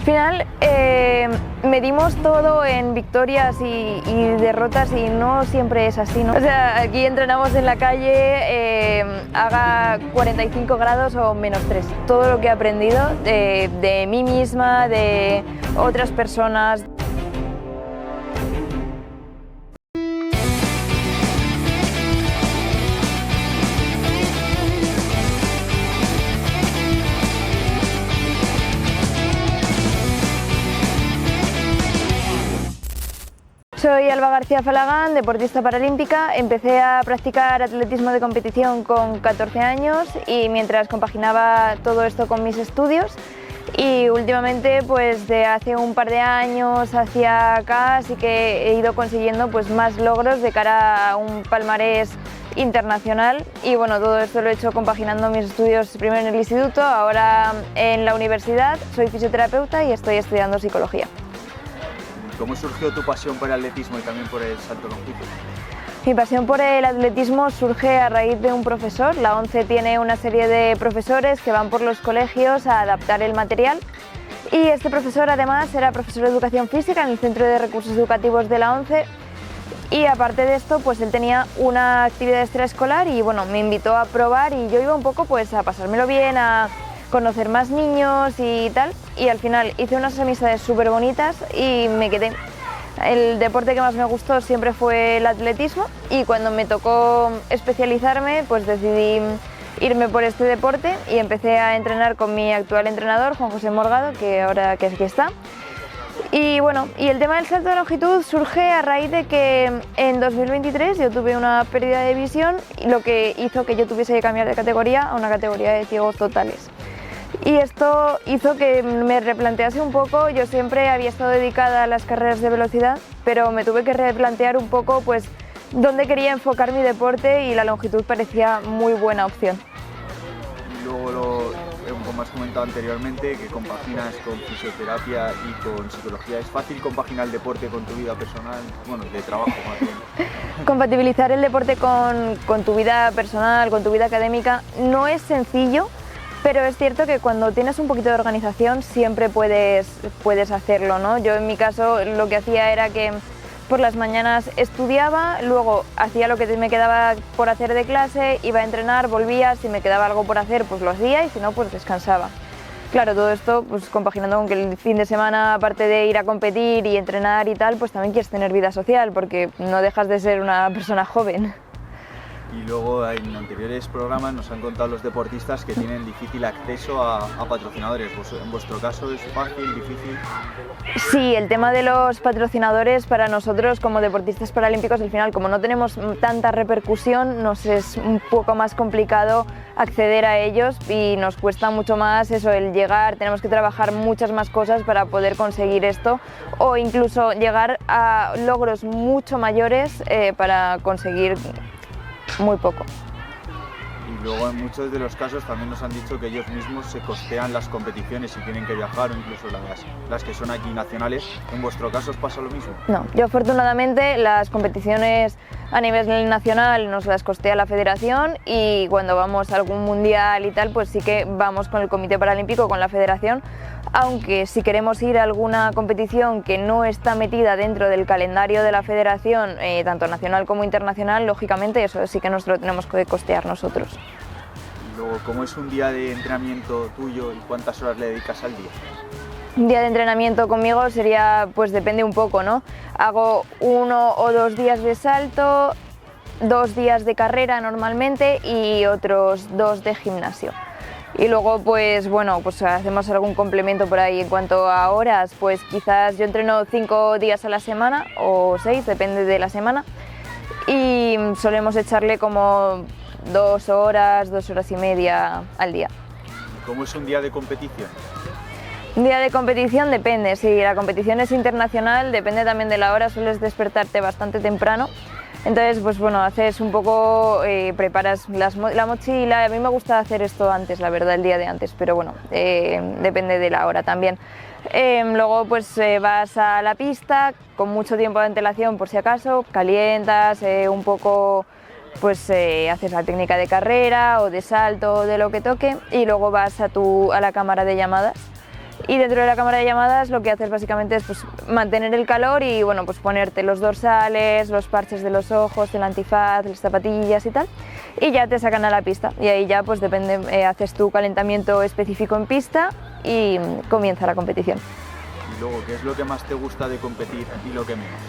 final medimos todo en victorias y derrotas y no siempre es así, ¿no? O sea, aquí entrenamos en la calle, haga 45 grados o -3. Todo lo que he aprendido de mí misma, de otras personas. Soy Alba García Falagán, deportista paralímpica. Empecé a practicar atletismo de competición con 14 años y mientras compaginaba todo esto con mis estudios. Y últimamente, pues de hace un par de años hacia acá, sí que he ido consiguiendo pues más logros de cara a un palmarés internacional. Y bueno, todo esto lo he hecho compaginando mis estudios primero en el instituto, ahora en la universidad. Soy fisioterapeuta y estoy estudiando psicología. ¿Cómo surgió tu pasión por el atletismo y también por el salto longitud? Mi pasión por el atletismo surge a raíz de un profesor. La ONCE tiene una serie de profesores que van por los colegios a adaptar el material y este profesor además era profesor de educación física en el Centro de Recursos Educativos de la ONCE y aparte de esto pues él tenía una actividad extraescolar y bueno, me invitó a probar y yo iba un poco pues a pasármelo bien, a conocer más niños y tal, y al final hice unas amistades súper bonitas y me quedé. El deporte que más me gustó siempre fue el atletismo y cuando me tocó especializarme pues decidí irme por este deporte y empecé a entrenar con mi actual entrenador, Juan José Morgado, que ahora que aquí está. Y bueno, y el tema del salto de longitud surge a raíz de que en 2023 yo tuve una pérdida de visión, lo que hizo que yo tuviese que cambiar de categoría a una categoría de ciegos totales. Y esto hizo que me replantease un poco. Yo siempre había estado dedicada a las carreras de velocidad, pero me tuve que replantear un poco pues dónde quería enfocar mi deporte y la longitud parecía muy buena opción. Y luego como has comentado anteriormente, que compaginas con fisioterapia y con psicología. ¿Es fácil compaginar el deporte con tu vida personal? Bueno, de trabajo más bien. Compatibilizar el deporte con tu vida personal, con tu vida académica, no es sencillo. Pero es cierto que cuando tienes un poquito de organización siempre puedes hacerlo, ¿no? Yo en mi caso lo que hacía era que por las mañanas estudiaba, luego hacía lo que me quedaba por hacer de clase, iba a entrenar, volvía, si me quedaba algo por hacer pues lo hacía y si no pues descansaba. Claro, todo esto pues compaginando con que el fin de semana, aparte de ir a competir y entrenar y tal, pues también quieres tener vida social porque no dejas de ser una persona joven. Y luego en anteriores programas nos han contado los deportistas que tienen difícil acceso a patrocinadores. ¿En vuestro caso es fácil, difícil? Sí, el tema de los patrocinadores para nosotros como deportistas paralímpicos, al final como no tenemos tanta repercusión, nos es un poco más complicado acceder a ellos y nos cuesta mucho más eso, el llegar, tenemos que trabajar muchas más cosas para poder conseguir esto o incluso llegar a logros mucho mayores para conseguir muy poco. Y luego en muchos de los casos también nos han dicho que ellos mismos se costean las competiciones si tienen que viajar o incluso las que son aquí nacionales. ¿En vuestro caso os pasa lo mismo? No, yo afortunadamente las competiciones a nivel nacional nos las costea la federación y cuando vamos a algún mundial y tal pues sí que vamos con el Comité Paralímpico, con la federación, aunque si queremos ir a alguna competición que no está metida dentro del calendario de la federación, tanto nacional como internacional, lógicamente eso sí que nos lo tenemos que costear nosotros. Y luego, ¿cómo es un día de entrenamiento tuyo y cuántas horas le dedicas al día? Un día de entrenamiento conmigo sería, pues depende un poco, ¿no? Hago 1 o 2 días de salto, 2 días de carrera normalmente y otros 2 de gimnasio. Y luego pues bueno, pues hacemos algún complemento por ahí en cuanto a horas, pues quizás yo entreno 5 días a la semana o 6, depende de la semana y solemos echarle como 2 horas, 2 horas y media al día. ¿Cómo es un día de competición? Un día de competición depende, si la competición es internacional depende también de la hora, sueles despertarte bastante temprano. Entonces, pues bueno, haces un poco, preparas la mochila. A mí me gusta hacer esto antes, la verdad, el día de antes, pero bueno, depende de la hora también. Luego pues vas a la pista con mucho tiempo de antelación por si acaso, calientas un poco, pues haces la técnica de carrera o de salto o de lo que toque y luego vas a la cámara de llamadas Y dentro de la cámara de llamadas lo que haces básicamente es pues, mantener el calor y bueno, pues ponerte los dorsales, los parches de los ojos, el antifaz, las zapatillas y tal, y ya te sacan a la pista. Y ahí ya pues depende, haces tu calentamiento específico en pista y comienza la competición. Y luego, ¿qué es lo que más te gusta de competir y lo que menos?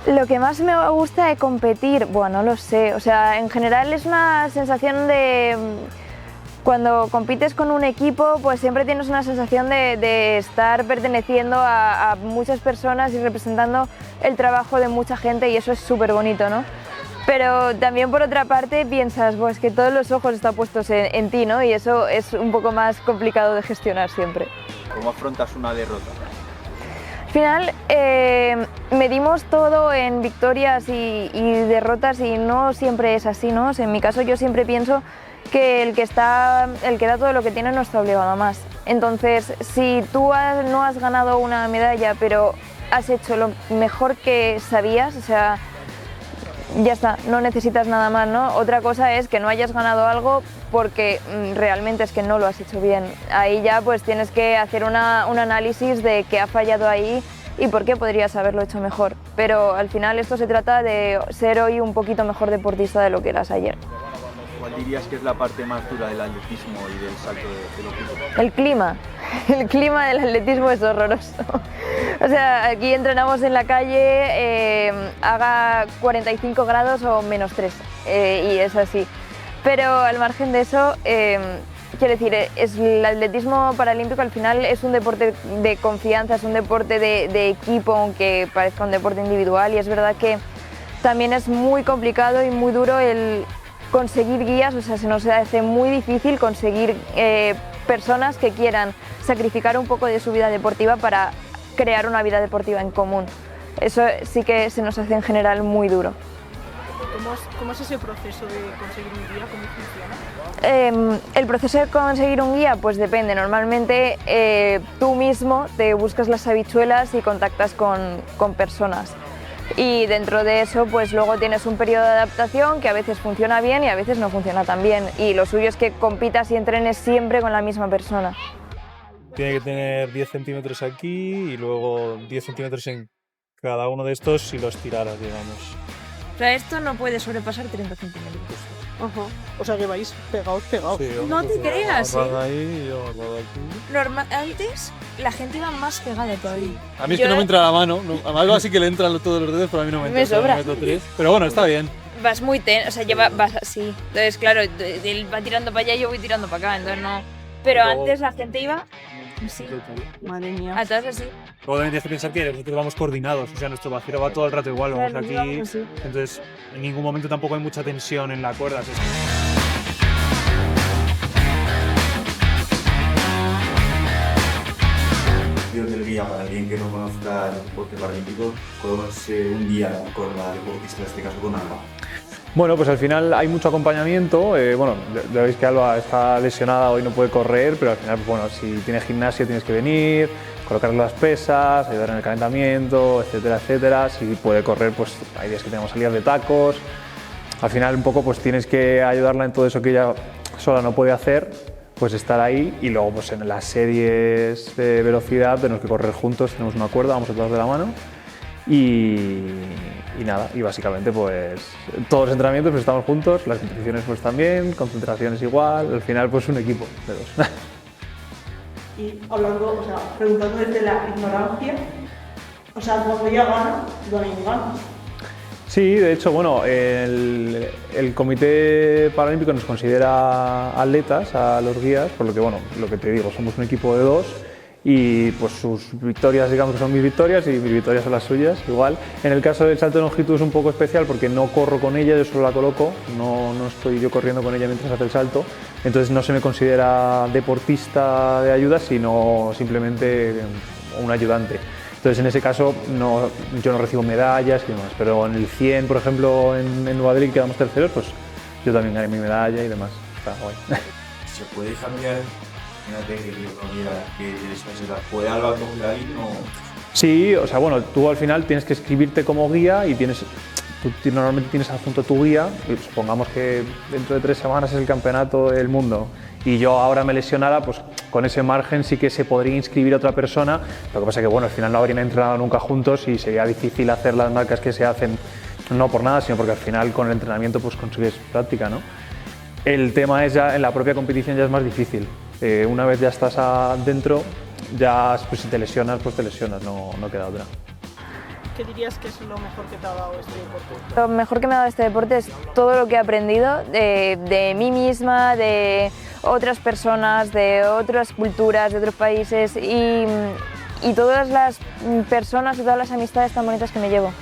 Lo que más me gusta de competir, bueno, no lo sé, o sea, en general es una sensación de... Cuando compites con un equipo, pues siempre tienes una sensación de estar perteneciendo a muchas personas y representando el trabajo de mucha gente y eso es súper bonito, ¿no? Pero también por otra parte piensas, pues que todos los ojos están puestos en ti, ¿no? Y eso es un poco más complicado de gestionar siempre. ¿Cómo afrontas una derrota? Al final medimos todo en victorias y derrotas y no siempre es así, ¿no? O sea, en mi caso yo siempre pienso que el que da todo lo que tiene no está obligado a más. Entonces, si tú no has ganado una medalla, pero has hecho lo mejor que sabías, o sea, ya está, no necesitas nada más, ¿no? Otra cosa es que no hayas ganado algo porque realmente es que no lo has hecho bien. Ahí ya pues tienes que hacer un análisis de qué ha fallado ahí y por qué podrías haberlo hecho mejor. Pero al final esto se trata de ser hoy un poquito mejor deportista de lo que eras ayer. ¿Cuál dirías que es la parte más dura del atletismo y del salto de longitud? El clima. El clima del atletismo es horroroso. O sea, aquí entrenamos en la calle, haga 45 grados o -3, y es así. Pero al margen de eso, quiero decir, el atletismo paralímpico al final es un deporte de confianza, es un deporte de equipo, aunque parezca un deporte individual, y es verdad que también es muy complicado y muy duro el conseguir guías, o sea, se nos hace muy difícil conseguir personas que quieran sacrificar un poco de su vida deportiva para crear una vida deportiva en común. Eso sí que se nos hace en general muy duro. ¿Cómo es ese proceso de conseguir un guía? ¿Cómo funciona? El proceso de conseguir un guía pues depende. Normalmente tú mismo te buscas las habichuelas y contactas con personas. Y dentro de eso pues luego tienes un periodo de adaptación que a veces funciona bien y a veces no funciona tan bien. Y lo suyo es que compitas y entrenes siempre con la misma persona. Tiene que tener 10 centímetros aquí y luego 10 centímetros en cada uno de estos si los tiraras, digamos. O sea, esto no puede sobrepasar 30 centímetros. Ajá. O sea que vais pegados. Sí, No te creas, agarrado ahí y yo agarrado aquí. Antes la gente iba más pegada todavía. A mí es que no me entra la mano. A Malva sí que le entran todos los dedos, pero a mí no me entra. Me sobra. Me meto 3. Pero bueno, está bien. Vas muy o sea, vas así. Entonces, claro, él va tirando para allá y yo voy tirando para acá, entonces no. Pero antes la gente iba así. Madre mía. Atrás así. Luego también tienes que pensar que nosotros vamos coordinados, o sea, nuestro vacío va todo el rato igual, vamos Claro, aquí, vamos así. entonces en ningún momento tampoco hay mucha tensión en la cuerda. Del guía, para alguien que no conozca el deporte paralímpico, ¿cómo es un guía con la deportista, en este caso con Alba? Bueno, pues al final hay mucho acompañamiento. Bueno, ya veis que Alba está lesionada, hoy no puede correr, pero al final, bueno, si tienes gimnasio tienes que venir, colocar las pesas, ayudar en el calentamiento, etcétera, etcétera. Si puede correr, pues hay días que tenemos salidas de tacos. Al final un poco pues tienes que ayudarla en todo eso que ella sola no puede hacer, pues estar ahí, y luego pues en las series de velocidad tenemos que correr juntos, tenemos una cuerda, vamos atados de la mano. Y nada, y básicamente pues todos los entrenamientos pues estamos juntos, las competiciones pues también, concentraciones igual, al final pues un equipo de dos. Y hablando, o sea, preguntando desde la ignorancia, o sea, cuando ella gana, gana. Sí, de hecho, bueno, el Comité Paralímpico nos considera atletas a los guías, por lo que, bueno, lo que te digo, somos un equipo de dos. Y pues sus victorias, digamos que son mis victorias y mis victorias son las suyas, igual. En el caso del salto de longitud es un poco especial porque no corro con ella, yo solo la coloco, no estoy yo corriendo con ella mientras hace el salto, entonces no se me considera deportista de ayuda, sino simplemente un ayudante. Entonces en ese caso yo no recibo medallas y demás, pero en el 100, por ejemplo, en Nueva Delhi quedamos terceros, pues yo también gané mi medalla y demás, está guay. ¿Se puede cambiar? Imagínate que yo no quiera que tienes necesidad. ¿Puede Alba coger ahí o...? Sí, o sea, bueno, tú al final tienes que escribirte como guía y tú normalmente tienes adjunto tu guía, y supongamos que dentro de 3 semanas es el campeonato del mundo y yo ahora me lesionara, pues con ese margen sí que se podría inscribir a otra persona, lo que pasa es que bueno, al final no habrían entrenado nunca juntos y sería difícil hacer las marcas que se hacen, no por nada, sino porque al final con el entrenamiento pues consigues práctica, ¿no? El tema es ya en la propia competición ya es más difícil, una vez ya estás adentro, ya pues, si te lesionas, pues te lesionas, no queda otra. ¿Qué dirías que es lo mejor que te ha dado este deporte? Lo mejor que me ha dado este deporte es todo lo que he aprendido de mí misma, de otras personas, de otras culturas, de otros países y todas las personas y todas las amistades tan bonitas que me llevo.